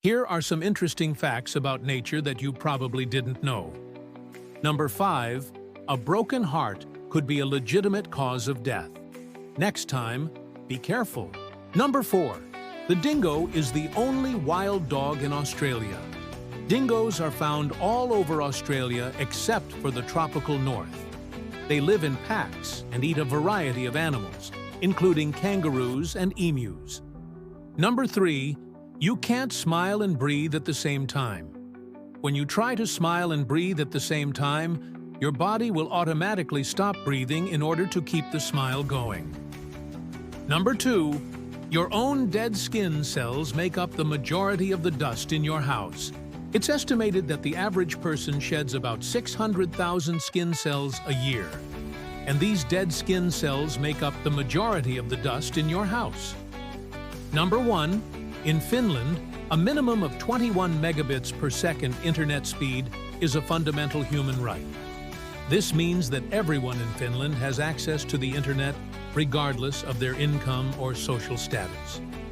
Here are some interesting facts about nature that you probably didn't know. Number 5. A broken heart could be a legitimate cause of death. Next time, be careful. Number 4. The dingo is the only wild dog in Australia. Dingoes are found all over Australia except for the tropical north. They live in packs and eat a variety of animals, including kangaroos and emus. Number 3. You can't smile and breathe at the same time. When you try to smile and breathe at the same time, your body will automatically stop breathing in order to keep the smile going. Number 2. Your own dead skin cells make up the majority of the dust in your house. It's estimated that the average person sheds about 600,000 skin cells a year. And these dead skin cells make up the majority of the dust in your house. Number 1. In Finland, a minimum of 21 megabits per second internet speed is a fundamental human right. This means that everyone in Finland has access to the internet regardless of their income or social status.